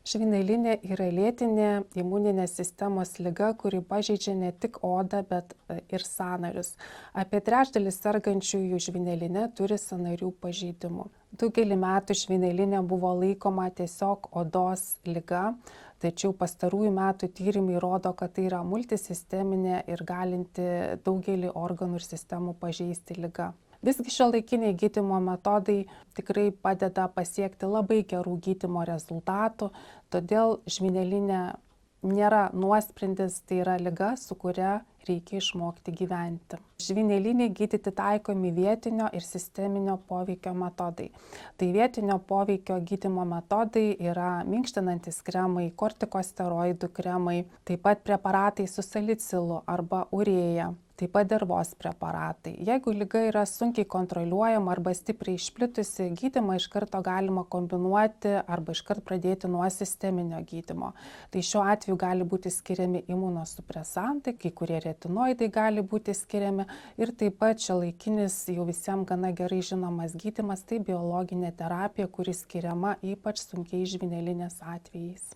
Žvynelinė yra lėtinė imuninės sistemos liga, kuri pažeidžia ne tik odą, bet ir sąnarius. Apie trečdalis sergančiųjų žvyneline turi sąnarių pažeidimų. Daugelį metų žvynelinė buvo laikoma tiesiog odos liga, tačiau pastarųjų metų tyrimai rodo, kad tai yra multisisteminė ir galinti daugelį organų ir sistemų pažeisti liga. Visgi šiuolaikiniai gydymo metodai tikrai padeda pasiekti labai gerų gydymo rezultatų, todėl žvynelinė nėra nuosprendis, tai yra liga, su kuria reikia išmokti gyventi. Žvynelinei gydyti taikomi vietinio ir sisteminio poveikio metodai. Tai vietinio poveikio gydymo metodai yra minkštinantis kremai, kortikosteroidų kremai, taip pat preparatai su salicilu arba urėja. Taip pat dirvos preparatai. Jeigu liga yra sunkiai kontroliuojama arba stipriai išplitusi, gydymą iš karto galima kombinuoti arba iškart pradėti nuo sisteminio gydymo. Tai šiuo atveju gali būti skiriami imunosupresantai, kai kurie retinoidai gali būti skiriami ir taip pat šiuolaikinis jau visiems gana gerai žinomas gydymas, tai biologinė terapija, kuri skiriama ypač sunkiai žvynelinės atvejais.